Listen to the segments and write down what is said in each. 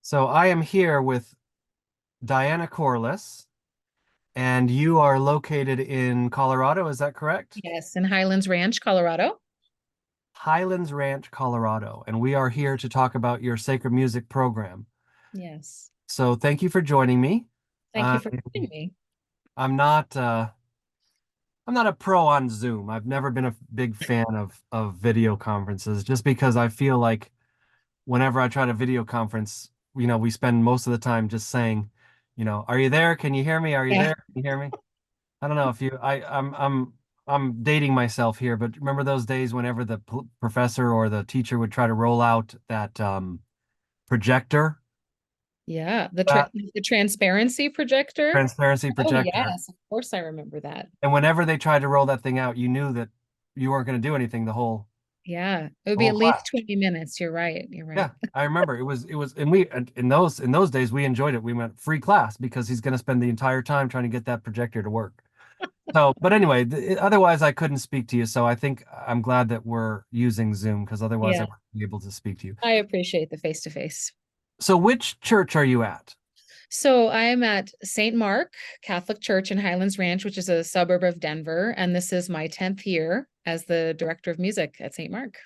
So I am here with Diana Corliss, and you are located in Colorado, is that correct? Yes, in Highlands Ranch, Colorado. Highlands Ranch, Colorado, and we are here to talk about your sacred music program. Yes. So thank you for joining me. Thank Uh, you for having me. I'm not I'm not a pro on Zoom. I've never been a big fan of video conferences just because I feel like whenever I try to video conference, we spend most of the time just saying, are you there? Can you hear me? Are you Yeah. there? Can you hear me? I don't know if you I'm dating myself here, but remember those days whenever the professor or the teacher would try to roll out that projector, Yeah. that The transparency projector. transparency Oh, projector, yes. Of course, I remember that. and whenever they tried to roll that thing out, you knew that you weren't going to do anything Yeah. It would the be whole at class. least 20 minutes. You're right. You're right. Yeah, I remember it was, and we and in those days we enjoyed it. We went free class because he's going to spend the entire time trying to get that projector to work. So, but anyway, otherwise I couldn't speak to you. So I think I'm glad that we're using Zoom because otherwise I Yeah. wouldn't be able to speak to you. I appreciate the face to face. So which church are you at? So I am at St. Mark Catholic Church in Highlands Ranch, which is a suburb of Denver. And this is my 10th year as the director of music at St. Mark.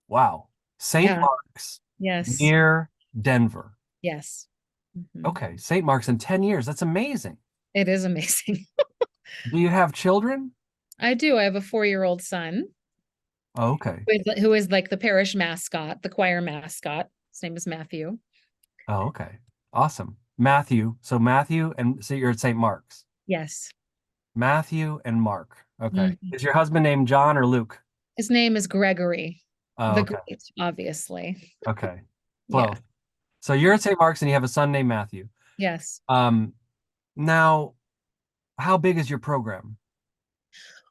Wow. St. Yeah. Mark's Yes. near Denver. Yes. Mhm. Okay, St. Mark's in 10 years. That's amazing. It is amazing. Do you have children? I do. I have a 4-year-old son Oh, okay. who is like the parish mascot, the choir mascot. His name is Matthew. Oh, okay. Awesome. Matthew. So Matthew and so you're at St. Mark's. Yes. Matthew and Mark. Okay. Mhm. Is your husband named John or Luke? His name is Gregory Oh, the okay. Great, obviously. Okay. Yeah. Close. So you're at St. Mark's and you have a son named Matthew. Yes. Um, now, how big is your program?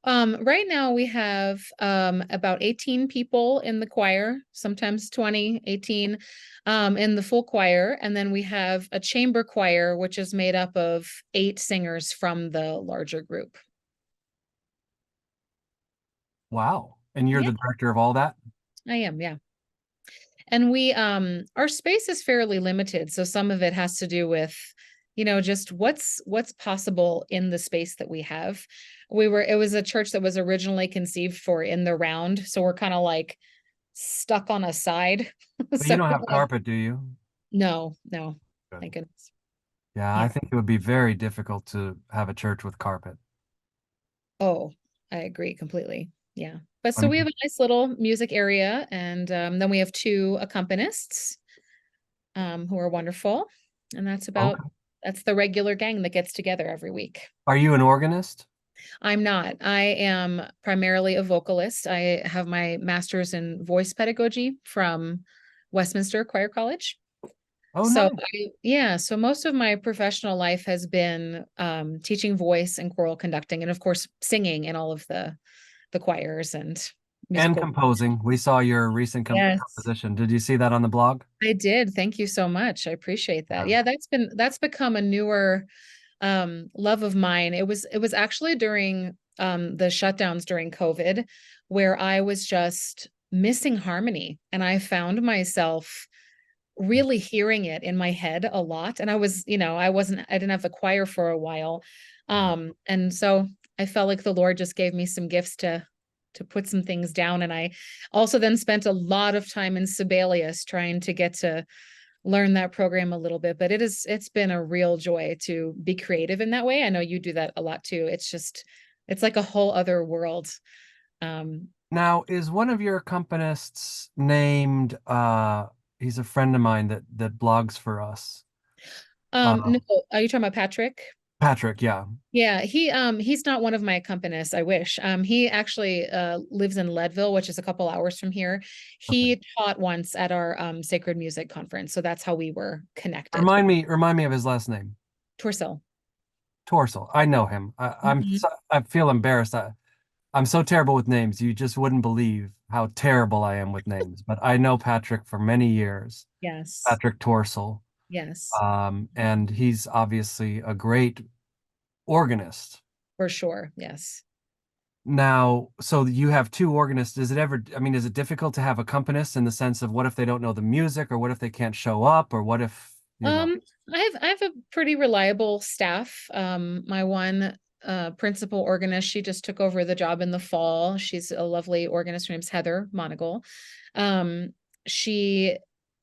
Right now we have about 18 people in the choir, sometimes 20, 18 in the full choir. And then we have a chamber choir, which is made up of 8 singers from the larger group. Wow. And you're Yeah, the director of all that? I am. Yeah. And we our space is fairly limited, so some of it has to do with just what's possible in the space that we have. It was a church that was originally conceived for in the round, so we're kind of like stuck on a side. But you So don't have carpet, do you? no, no, Good. thank goodness. Yeah, Yeah. I think it would be very difficult to have a church with carpet. Oh, I agree completely. Yeah. But I so we have mean, a nice little music area, and then we have 2 accompanists who are wonderful. And okay. that's the regular gang that gets together every week. Are you an organist? I'm not. I am primarily a vocalist. I have my master's in voice pedagogy from Westminster Choir College. Oh, So nice. yeah, so most of my professional life has been teaching voice and choral conducting, and of course singing in all of the choirs and And musical. composing. We saw your recent Yes. composition. Did you see that on the blog? I did. Thank you so much. I appreciate that. Yeah. Yeah, that's become a newer love of mine. It was actually during the shutdowns during COVID where I was just missing harmony, and I found myself really hearing it in my head a lot. And I didn't have a choir for a while. And so I felt like the Lord just gave me some gifts to put some things down. And I also then spent a lot of time in Sibelius trying to get to learn that program a little bit. But it's been a real joy to be creative in that way. I know you do that a lot too. It's like a whole other world. Um, Now, is one of your accompanists named he's a friend of mine that blogs for us. no, Um are you talking about Patrick? Patrick, yeah. Yeah, he's not one of my accompanists. I wish. He actually lives in Leadville, which is a couple hours from here. Okay. He taught once at our sacred music conference, so that's how we were connected. Remind me of his last name. Torsil. Torsel. I know him. Mhm. I feel embarrassed. I'm so terrible with names. You just wouldn't believe how terrible I am with names. But I know Patrick for many years. Yes. Patrick Torsel. Yes, And he's obviously a great organist. for sure. Yes. Now, so you have two organists. Is it ever, I mean, is it difficult to have accompanists in the sense of what if they don't know the music, or what if they can't show up, or what if, you know? Um, I have a pretty reliable staff. My one principal organist, she just took over the job in the fall. She's a lovely organist. Her name's Heather Monagle. Um, she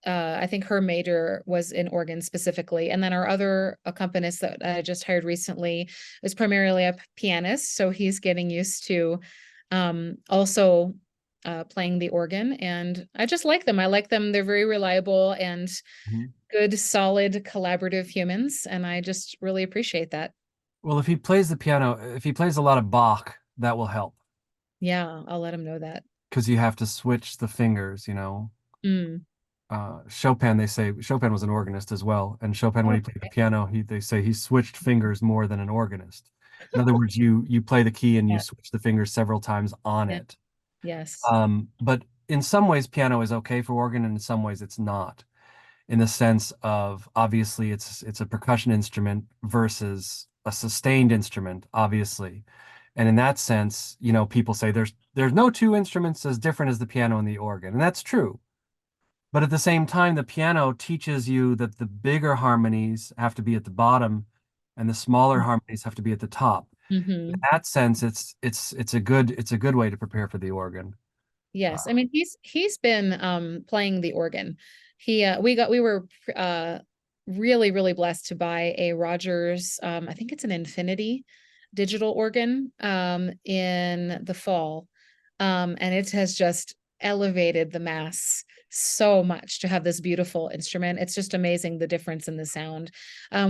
I think her major was in organ specifically. And then our other accompanist that I just hired recently is primarily a pianist. So he's getting used to also playing the organ. And I just like them. I like them. They're very reliable and Mhm. good, solid, collaborative humans. And I just really appreciate that. Well, if he plays the piano, if he plays a lot of Bach, that will help Yeah, I'll let them know that. because you have to switch the fingers, you know. Mm. Chopin, they say Chopin was an organist as well, and Chopin, when Oh, he played the piano, they say he switched fingers more than an organist. In other words, you play the key and you yeah, switch the fingers several times on yeah, it. yes. But in some ways, piano is okay for organ, and in some ways, it's not. In the sense of obviously, it's a percussion instrument versus a sustained instrument, obviously. And in that sense, you know, people say there's no two instruments as different as the piano and the organ, and that's true. But at the same time, the piano teaches you that the bigger harmonies have to be at the bottom and the smaller harmonies have to be at the top. In Hmm. that sense, it's a good way to prepare for the organ. Yes. I mean, he's been playing the organ. We were uh really, really blessed to buy a Rogers, I think it's an Infinity digital organ in the fall. And it has just elevated the mass so much to have this beautiful instrument. It's just amazing the difference in the sound.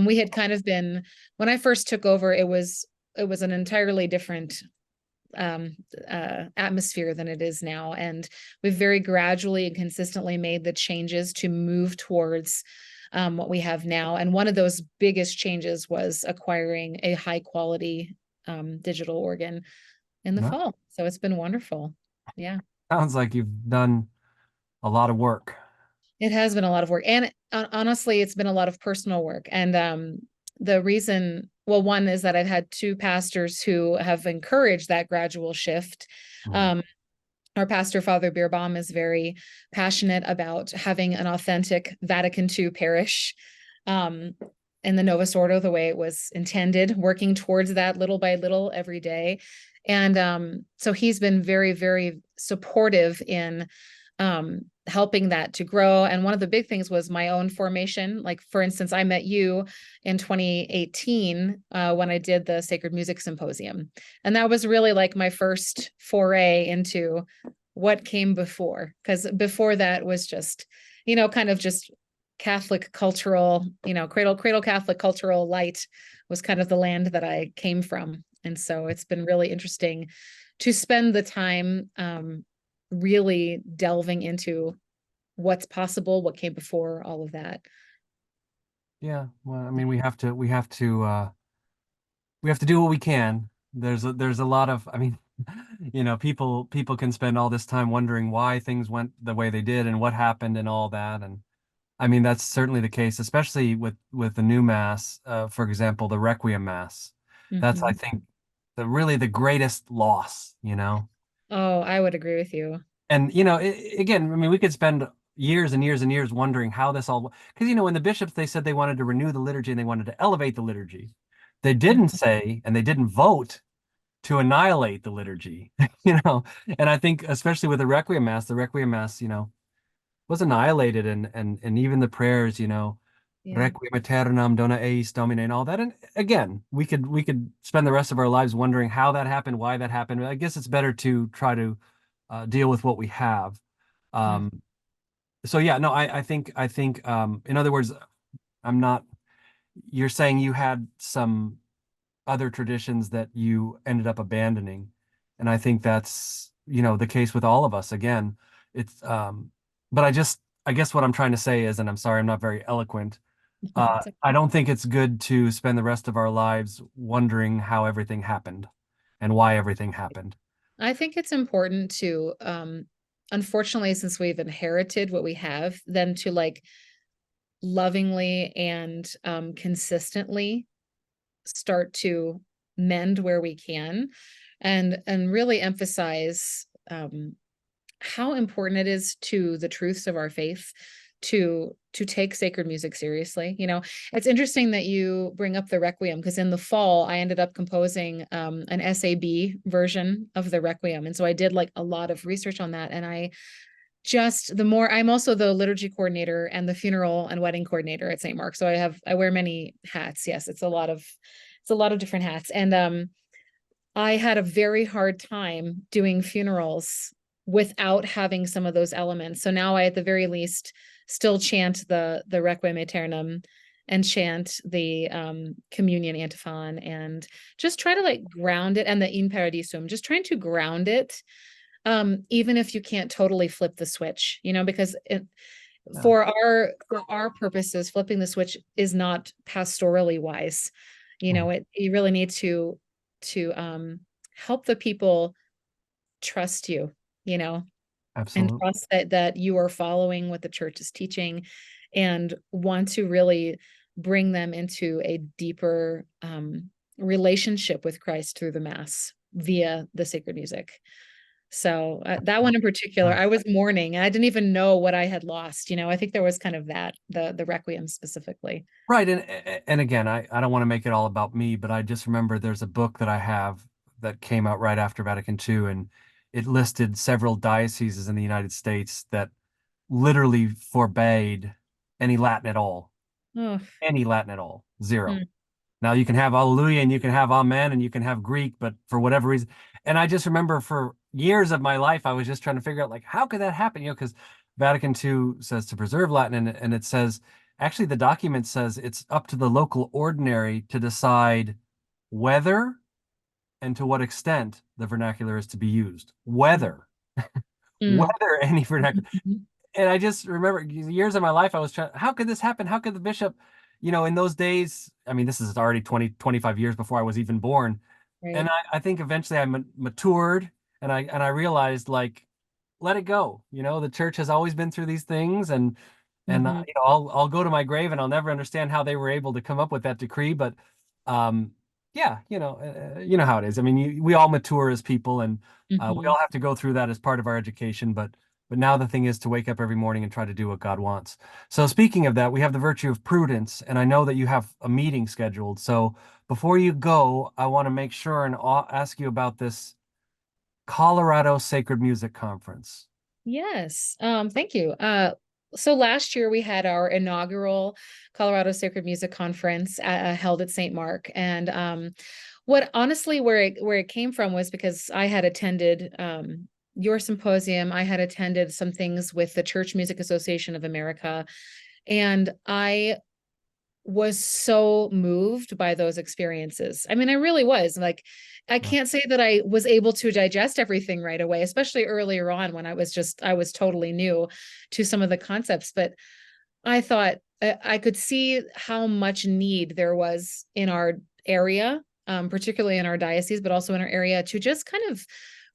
We had kind of been when I first took over, it was an entirely different um, atmosphere than it is now. And we've very gradually and consistently made the changes to move towards what we have now. And one of those biggest changes was acquiring a high quality digital organ in the No, fall. So it's been wonderful. Yeah. sounds like you've done a lot of work. It has been a lot of work. And honestly, it's been a lot of personal work. And the reason, well, one is that I've had two pastors who have encouraged that gradual shift. Mhm. Um, our pastor, Father Beerbaum, is very passionate about having an authentic Vatican II parish um, in the Novus Ordo the way it was intended, working towards that little by little every day. And so he's been very, very supportive in helping that to grow. And one of the big things was my own formation. Like, for instance, I met you in 2018 when I did the Sacred Music Symposium. And that was really like my first foray into what came before, because before that was just, kind of just Catholic cultural, cradle Catholic cultural light was kind of the land that I came from. And so it's been really interesting to spend the time really delving into what's possible, what came before, all of that. Yeah, well, I mean, we have to do what we can. There's a lot of, I mean, you know, people can spend all this time wondering why things went the way they did and what happened and all that. And I mean, that's certainly the case, especially with the new mass, for example, the Requiem Mass. That's, I Mm-hmm. think, the really the greatest loss, you know. Oh, I would agree with you. And you know, again, I mean, we could spend years and years and years wondering how this all, because you know, when the bishops they said they wanted to renew the liturgy and they wanted to elevate the liturgy, they didn't say and they didn't vote to annihilate the liturgy, you know. And I think especially with the Requiem Mass, you know, was annihilated, and even the prayers, you know, Yeah. Requiem aeternam dona eis Domine and all that. And again, we could spend the rest of our lives wondering how that happened, why that happened. I guess it's better to try to deal with what we have. Mm. Um, so yeah, no, I think in other words, I'm not. You're saying you had some other traditions that you ended up abandoning. And I think that's, you know, the case with all of us. Again, it's but I guess what I'm trying to say is, and I'm sorry I'm not very eloquent, It's okay. I don't think it's good to spend the rest of our lives wondering how everything happened and why everything happened. I think it's important to, unfortunately, since we've inherited what we have, then to like lovingly and consistently start to mend where we can. and really emphasize how important it is to the truths of our faith to take sacred music seriously. It's interesting that you bring up the Requiem, because in the fall I ended up composing an SAB version of the Requiem. And so I did like a lot of research on that. And I'm also the liturgy coordinator and the funeral and wedding coordinator at St. Mark. So I wear many hats. Yes, it's a lot of different hats. And I had a very hard time doing funerals without having some of those elements. So now I, at the very least, still chant the Requiem Aeternam and chant the communion antiphon, and just try to like ground it, and the In Paradisum, just trying to ground it, even if you can't totally flip the switch, because Yeah, for our purposes, flipping the switch is not pastorally wise. mhm, You really need to help the people trust you, you know, and absolutely. trust that you are following what the church is teaching, and want to really bring them into a deeper relationship with Christ through the Mass via the sacred music. So that one in particular, Yeah. I was mourning. I didn't even know what I had lost. I think there was kind of that, the Requiem specifically. Right. And again, I don't want to make it all about me, but I just remember there's a book that I have that came out right after Vatican II, and it listed several dioceses in the United States that literally forbade any Latin at all. Oh, Any Latin at all. Zero. mm, Now you can have Alleluia and you can have Amen and you can have Greek, but for whatever reason, and I just remember for years of my life, I was just trying to figure out like how could that happen? Because Vatican II says to preserve Latin, and it says actually the document says it's up to the local ordinary to decide whether and to what extent the vernacular is to be used. mm, mm, Whether any vernacular, mhm, and I just remember years of my life, I was trying, how could this happen? How could the bishop, in those days, I mean, this is already 20, 25 years before I was even born. And right. I think eventually I matured, and I realized like, let it go. The church has always been through these things, and Mhm, I'll go to my grave and I'll never understand how they were able to come up with that decree. But um, yeah, you know how it is. I mean, we all mature as people, and we mhm. all have to go through that as part of our education. But now the thing is to wake up every morning and try to do what God wants. So speaking of that, we have the virtue of prudence, and I know that you have a meeting scheduled. So before you go, I want to make sure and ask you about this Colorado Sacred Music Conference. Yes. Thank you. So last year we had our inaugural Colorado Sacred Music Conference held at St. Mark. And what honestly where it came from was because I had attended your symposium. I had attended some things with the Church Music Association of America, and I was so moved by those experiences. I mean, I really was. Like, I Yeah. can't say that I was able to digest everything right away, especially earlier on when I was totally new to some of the concepts. But I thought I could see how much need there was in our area, particularly in our diocese, but also in our area, to just kind of,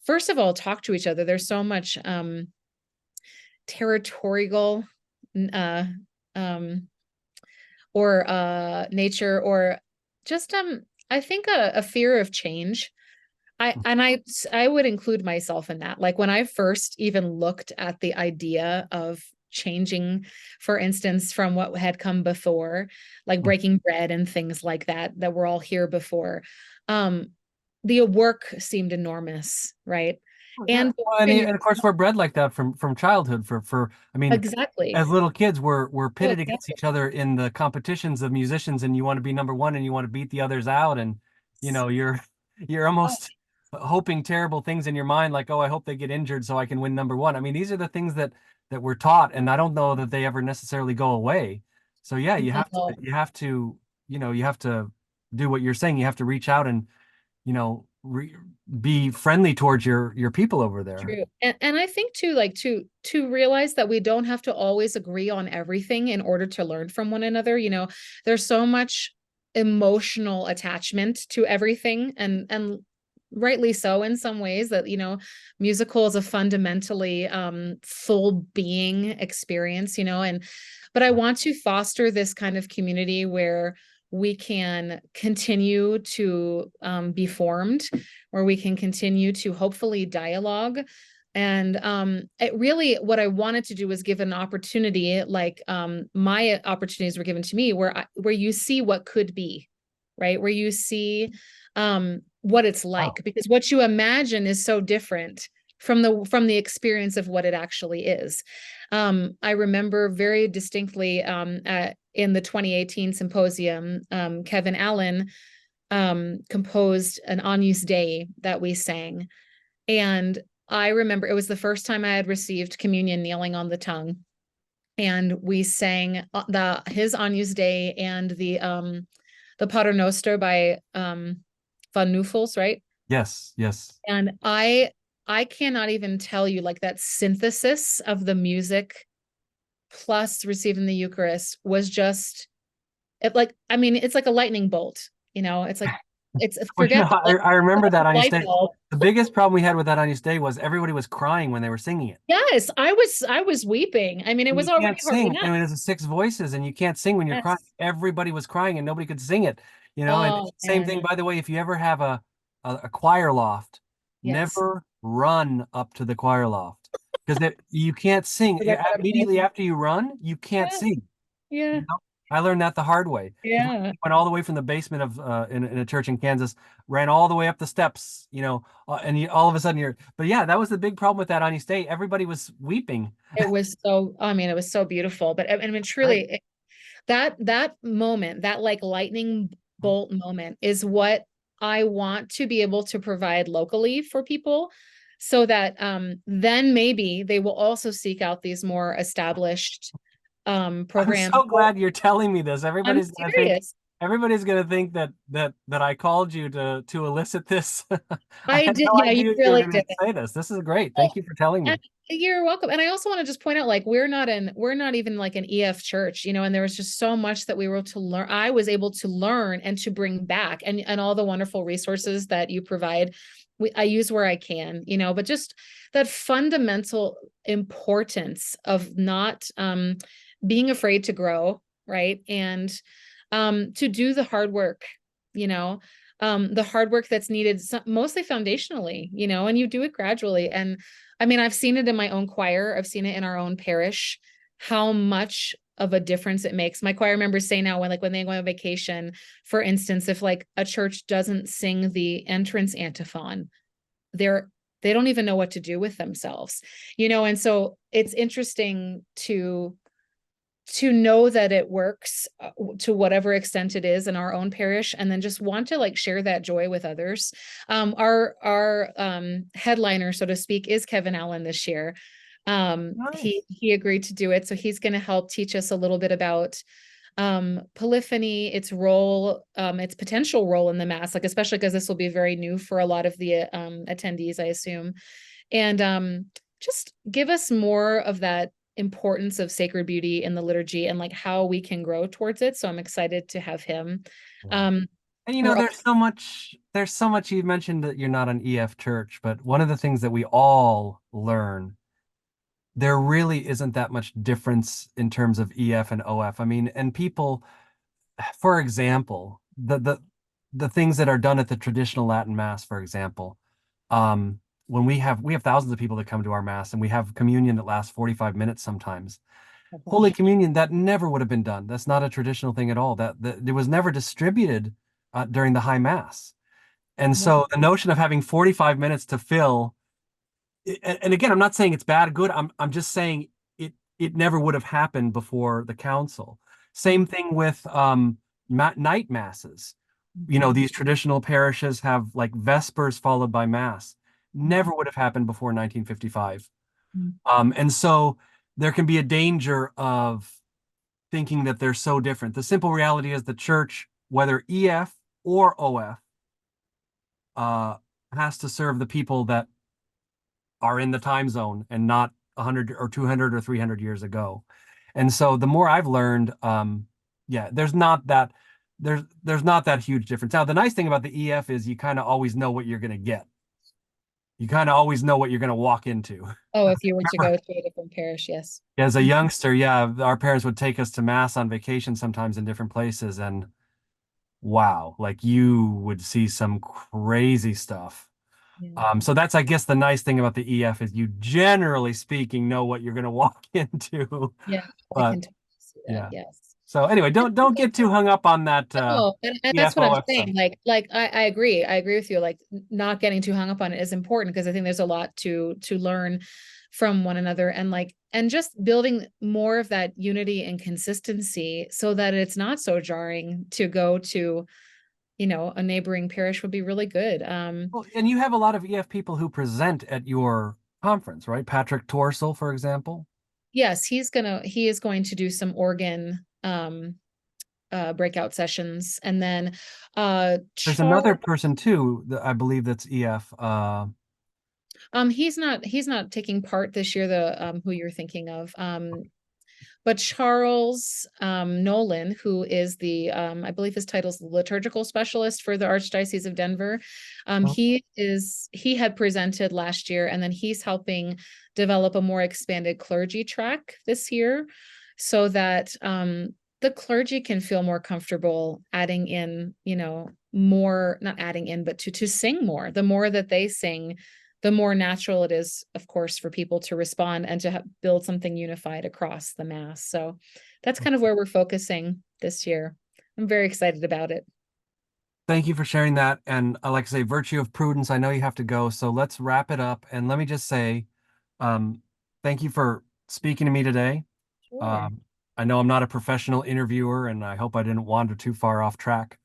first of all, talk to each other. There's so much territorial uh, um, or nature, or just I think a fear of change. I would include myself in that. Like when I first even looked at the idea of changing, for instance, from what had come before, like breaking bread and things like that were all here before. um the work seemed enormous, right? Oh, yeah. And Well, and of course we're bred like that from childhood. For I mean, exactly. as little kids, we're Oh, pitted against exactly. each other in the competitions of musicians, and you want to be number one, and you want to beat the others out, and you're Oh, almost hoping terrible things in your mind, like, oh, I hope they get injured so I can win number one. I mean, these are the things that we're taught, and I don't know that they ever necessarily go away. So yeah, no. you have to do what you're saying. You have to reach out and be friendly towards your people over there. True. And I think too, like to realize that we don't have to always agree on everything in order to learn from one another. There's so much emotional attachment to everything, and rightly so in some ways, that musical is a fundamentally full being experience, and but I want to foster this kind of community where we can continue to be formed, where we can continue to hopefully dialogue. And it really, what I wanted to do was give an opportunity, like my opportunities were given to me, where you see what could be, right? Where you see what it's Wow. like, because what you imagine is so different from the experience of what it actually is. I remember very distinctly in the 2018 symposium, Kevin Allen composed an Agnus Dei that we sang. And I remember it was the first time I had received communion kneeling on the tongue. And we sang the his Agnus Dei and the Pater Noster by Van Nuffels, right? Yes, yes. And I cannot even tell you, like, that synthesis of the music plus receiving the Eucharist was just it, like, I mean, it's like a lightning bolt, it's like it's Well, forget the I remember that on your light day. bulb. The biggest problem we had with that on your day was everybody was crying when they were singing it. Yes, I was weeping. I mean, it And was you already can't hard sing. I enough. mean, it's a six voices, and you can't sing when you're crying. Yes. Everybody was crying, and nobody could sing it. And it's Oh, the same thing, man. by the way, if you ever have a choir loft, Yes. never run up to the choir loft because you can't sing. Forget what I'm Immediately thinking. after you run, you can't Yeah. sing. You Yeah. know, I learned that the hard way because Yeah. we went all the way from the basement of in a church in Kansas, ran all the way up the steps, and all of a sudden you're. But yeah, that was the big problem with that on East Day. Everybody was weeping. It was so, I mean, it was so beautiful. But I mean, Right. truly, that moment, that like lightning bolt moment is what I want to be able to provide locally for people, so that then maybe they will also seek out these more established I'm programs. so glad you're telling me this. I'm serious. Everybody's gonna think that I called you to elicit this. I I had did, no yeah, you idea you were really gonna did. say this. This is great. Thank you for telling And me. you're welcome. And I also want to just point out, like, we're not even like an EF church, and there was just so much that we were to learn. I was able to learn and to bring back, and all the wonderful resources that you provide. I use where I can, but just that fundamental importance of not being afraid to grow, right? And to do the hard work, you know, the hard work that's needed, mostly foundationally, and you do it gradually. And I mean, I've seen it in my own choir. I've seen it in our own parish, how much of a difference it makes. My choir members say now, when they go on vacation, for instance, if like a church doesn't sing the entrance antiphon, they're they don't even know what to do with themselves. And so it's interesting to know that it works, to whatever extent it is in our own parish, and then just want to like share that joy with others. Our headliner, so to speak, is Kevin Allen this year. He Nice. he agreed to do it, so he's going to help teach us a little bit about polyphony, its role, its potential role in the mass, like, especially because this will be very new for a lot of the attendees, I assume. And just give us more of that importance of sacred beauty in the liturgy, and like how we can grow towards it. So I'm excited to have him. Yeah. Um, And we're there's so much you mentioned that you're not an EF church, but one of the things that we all learn, there really isn't that much difference in terms of EF and OF. I mean, and people, for example, the things that are done at the traditional Latin Mass, for example, when we have thousands of people that come to our Mass and we have communion that lasts 45 minutes sometimes. Holy Communion, that never would have been done. That's not a traditional thing at all. That it was never distributed during the High Mass. And Wow. so the notion of having 45 minutes to fill, and again, I'm not saying it's bad or good. I'm just saying it never would have happened before the council. Same thing with night masses. These traditional parishes have like vespers followed by mass. Never would have happened before 1955. And so there can be a danger of thinking that they're so different. The simple reality is the church, whether EF or OF, uh, has to serve the people that are in the time zone and not 100 or 200 or 300 years ago. And so the more I've learned, yeah, there's not that huge difference. Now, the nice thing about the EF is you kind of always know what you're going to get. You kind of always know what you're going to walk into. Oh, if you were to go to a different parish, yes. As a youngster, yeah, our parents would take us to mass on vacation sometimes in different places, and wow, like you would see some crazy stuff. Yeah. So that's, I guess, the nice thing about the EF is you generally speaking know what you're going to walk into. Yeah, I But can totally see that. yeah. Yes. So anyway, don't get too hung up on that No, and that's what I'm EFOF stuff. saying. Like I agree. I agree with you. Like not getting too hung up on it is important because I think there's a lot to learn from one another and like and just building more of that unity and consistency so that it's not so jarring to go to, a neighboring parish would be really good. Well, and you have a lot of EF people who present at your conference, right? Patrick Torsel, for example. Yes, he is going to do some organ breakout sessions and then There's Charles another person too, that I believe that's EF. he's not taking part this year, the who you're thinking of. But Charles Nolan, who is the I believe his title is liturgical specialist for the Archdiocese of Denver, he had presented last year, and then he's helping develop a more expanded clergy track this year, so that the clergy can feel more comfortable adding in, more not adding in, but to sing more. The more that they sing, the more natural it is, of course, for people to respond and to build something unified across the mass. So that's kind of where we're focusing this year. I'm very excited about it. Thank you for sharing that. And I like to say, virtue of prudence, I know you have to go. So let's wrap it up. And let me just say, um, thank you for speaking to me today. Sure. Um, I know I'm not a professional interviewer, and I hope I didn't wander too far off track.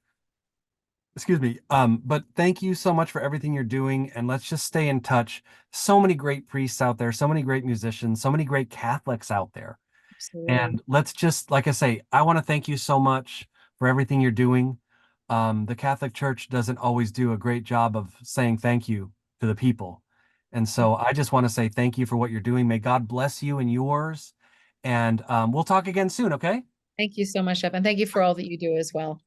Excuse me. But thank you so much for everything you're doing, and let's just stay in touch. So many great priests out there, so many great musicians, so many great Catholics out there. Absolutely. And let's just, like I say, I want to thank you so much for everything you're doing. The Catholic Church doesn't always do a great job of saying thank you to the people. And so I just want to say thank you for what you're doing. May God bless you and yours. And we'll talk again soon, okay? Thank you so much, Shep, and thank you for all that you do as well.